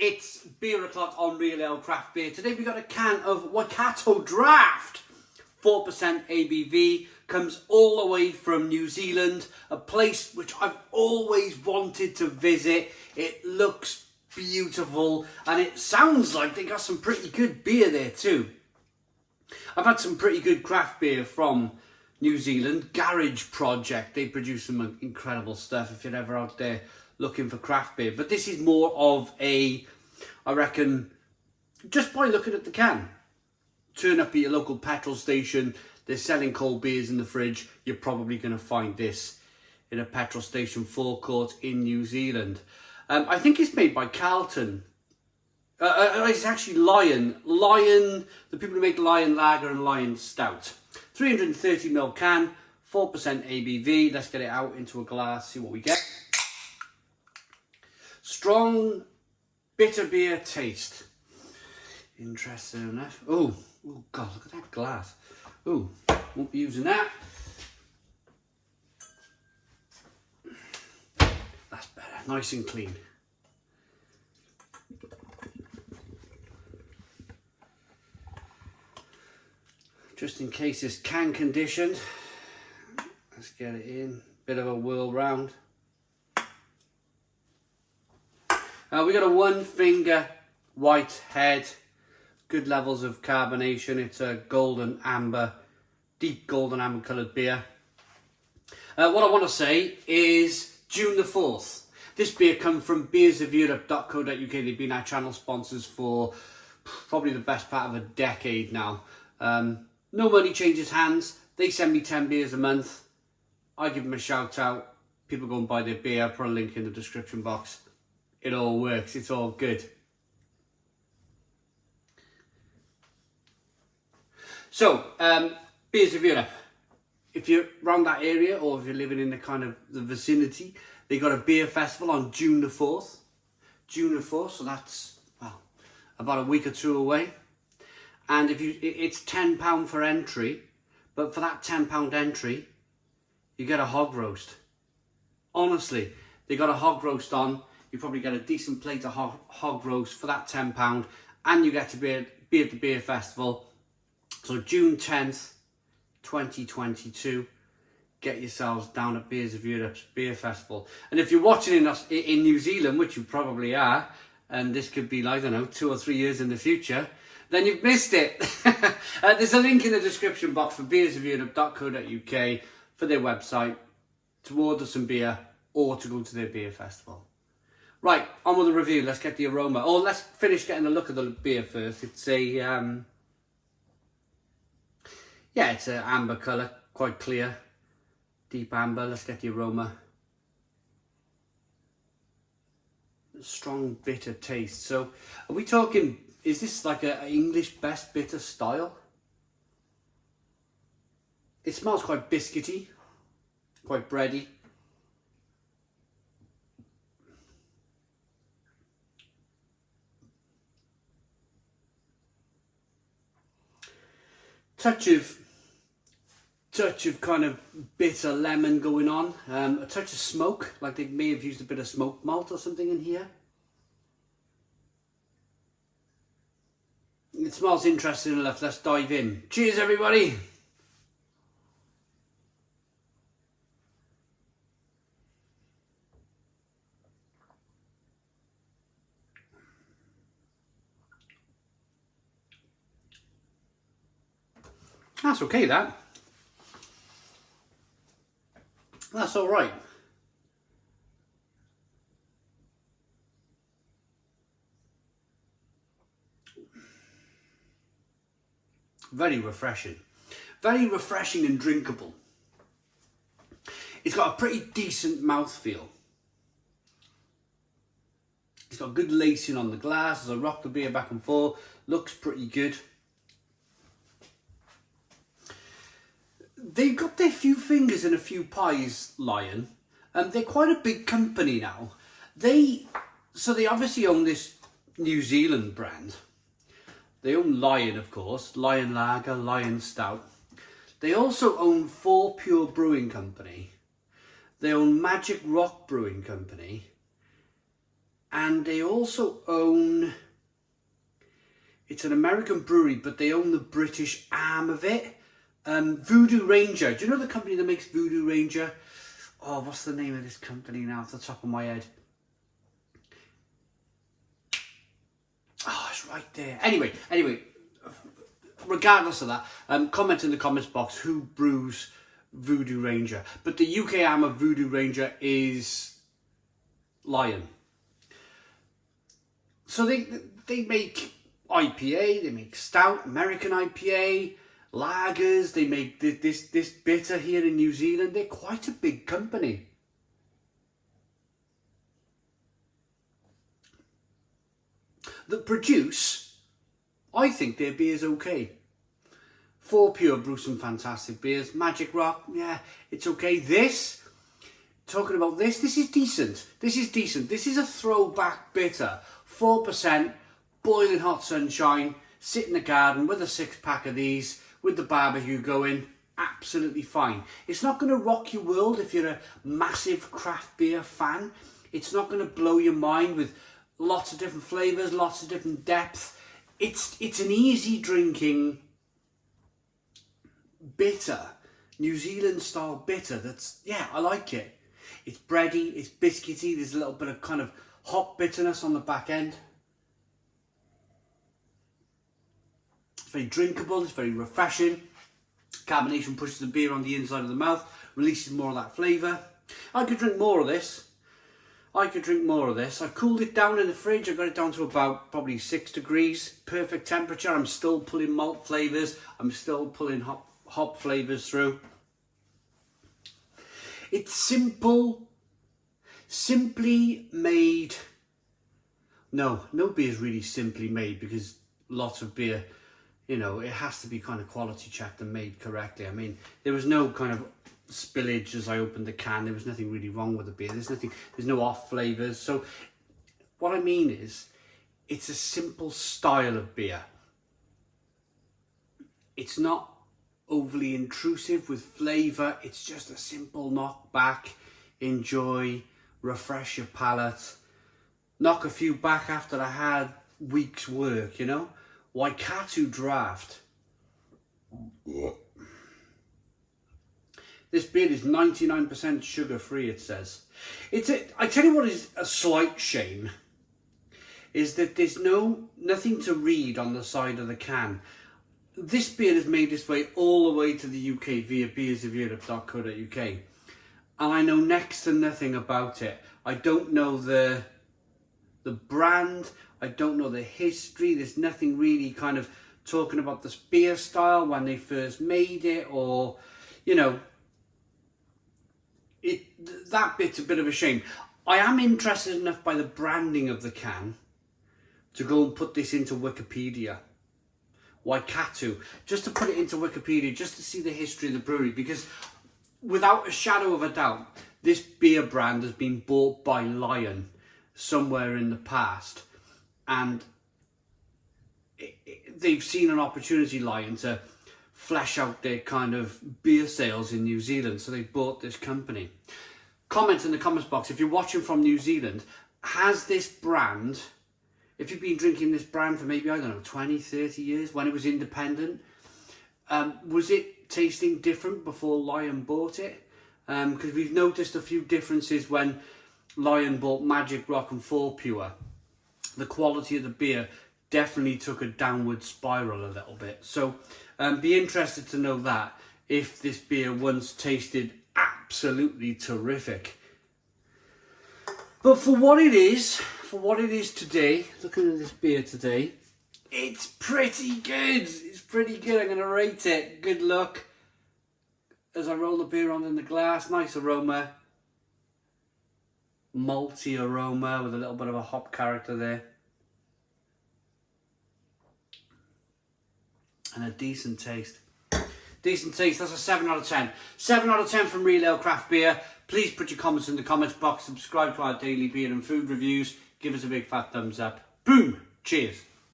It's beer o'clock on Real Ale Craft Beer. Today we got a can of Waikato Draught. 4% ABV, comes all the way from New Zealand, a place which I've always wanted to visit. It looks beautiful and it sounds like they got some pretty good beer there too. I've had some pretty good craft beer from New Zealand. Garage Project, they produce some incredible stuff if you're ever out there looking for craft beer. But this is more of a, I reckon, just by looking at the can. Turn up at your local petrol station, they're selling cold beers in the fridge, you're probably going to find this in a petrol station forecourt in New Zealand. I think it's made by Carlton. It's actually Lion, the people who make Lion Lager and Lion Stout. 330ml can, 4% ABV. Let's get it out into a glass, see what we get. Strong, bitter beer taste. Interesting enough. Oh God, look at that glass. Oh, won't be using that. That's better, nice and clean. Just in case it's can conditioned, let's get it in. Bit of a whirl round. We got a 1 finger white head. Good levels of carbonation. It's a golden amber, deep golden amber coloured beer. What I want to say is June the 4th. This beer comes from beersofeurope.co.uk. They've been our channel sponsors for probably the best part of a decade now. No money changes hands. They send me 10 beers a month. I give them a shout out. People go and buy their beer. I'll put a link in the description box. It all works. It's all good. So, Beers of Europe. If you're around that area or if you're living in the kind of the vicinity, they got a beer festival on June the 4th. June the 4th, so that's, well, about a week or two away. And it's £10 for entry, but for that £10 entry, you get a hog roast. Honestly, they got a hog roast on. You probably get a decent plate of hog roast for that £10, and you get to be at the beer festival. So June 10th, 2022, get yourselves down at Beers of Europe's Beer Festival. And if you're watching in New Zealand, which you probably are, and this could be, I don't know, 2 or 3 years in the future, then you've missed it. There's a link in the description box for beersofeurope.co.uk for their website to order some beer or to go to their beer festival. Right, on with the review. Let's get the aroma. Oh, let's finish getting a look at the beer first. It's a, yeah, it's an amber colour, quite clear, deep amber. Let's get the aroma. Strong bitter taste. So, are we talking, is this like an English best bitter style? It smells quite biscuity, quite bready. Touch of kind of bitter lemon going on, a touch of smoke, like they may have used a bit of smoked malt or something in here. It smells interesting enough. Let's dive in. Cheers, everybody. That's okay, that. That's all right. Very refreshing. Very refreshing and drinkable. It's got a pretty decent mouthfeel. It's got good lacing on the glass as I rock the beer back and forth. Looks pretty good. They've got their few fingers in a few pies, Lion. They're quite a big company now. So they obviously own this New Zealand brand. They own Lion, of course, Lion Lager, Lion Stout. They also own 4 Pure Brewing Company. They own Magic Rock Brewing Company. And they also own, it's an American brewery, but they own the British arm of it. Voodoo Ranger. Do you know the company that makes Voodoo Ranger? Oh, what's the name of this company now off the top of my head? Oh, it's right there. Anyway, regardless of that, comment in the comments box who brews Voodoo Ranger. But the UK arm of Voodoo Ranger is Lion. So they make IPA, they make stout, American IPA, lagers, they make this bitter here in New Zealand. They're quite a big company. That produce, I think their beer's okay. 4 Pure brew some fantastic beers. Magic Rock, yeah, it's okay. Talking about this is decent. This is decent. This is a throwback bitter. 4%, boiling hot sunshine, sit in the garden with a 6-pack of these, with the barbecue going, absolutely fine. It's not going to rock your world if you're a massive craft beer fan. It's not going to blow your mind with lots of different flavours, lots of different depth. It's an easy drinking bitter, New Zealand style bitter that's, yeah, I like it. It's bready, it's biscuity, there's a little bit of kind of hop bitterness on the back end. It's very drinkable, it's very refreshing. Carbonation pushes the beer on the inside of the mouth, releases more of that flavour. I could drink more of this. I've cooled it down in the fridge. I got it down to about probably 6 degrees. Perfect temperature. I'm still pulling malt flavours. I'm still pulling hop flavours through. It's simple. Simply made. No beer is really simply made, because lots of beer, you know, it has to be kind of quality checked and made correctly. I mean, there was no kind of spillage as I opened the can. There was nothing really wrong with the beer. There's no off flavours. So what I mean is, it's a simple style of beer. It's not overly intrusive with flavour. It's just a simple knock back, enjoy, refresh your palate, knock a few back after I had week's work, you know. Waikato Draught. This beer is 99% sugar free, it says. I tell you what is a slight shame, is that there's nothing to read on the side of the can. This beer has made its way all the way to the UK via beersofeurope.co.uk, and I know next to nothing about it. I don't know the brand, I don't know the history. There's nothing really kind of talking about this beer style, when they first made it, or, you know, that bit's a bit of a shame. I am interested enough by the branding of the can to go and put this into Wikipedia. Waikato, just to put it into Wikipedia, just to see the history of the brewery, because without a shadow of a doubt, this beer brand has been bought by Lion somewhere in the past, and they've seen an opportunity, Lion, to flesh out their kind of beer sales in New Zealand, so they bought this company. Comment in the comments box if you're watching from New Zealand. Has this brand, if you've been drinking this brand for maybe, I don't know, 20, 30 years, when it was independent, was it tasting different before Lion bought it? Because we've noticed a few differences when Lion bought Magic Rock and 4 Pure. The quality of the beer definitely took a downward spiral a little bit. So be interested to know that, if this beer once tasted absolutely terrific. But for what it is today, looking at this beer today, it's pretty good. It's pretty good. I'm going to rate it. Good look. As I roll the beer on in the glass, nice aroma. Malty aroma with a little bit of a hop character there. And a decent taste. Decent taste. That's a 7 out of 10. 7 out of 10 from Real Ale Craft Beer. Please put your comments in the comments box. Subscribe to our daily beer and food reviews. Give us a big fat thumbs up. Boom. Cheers.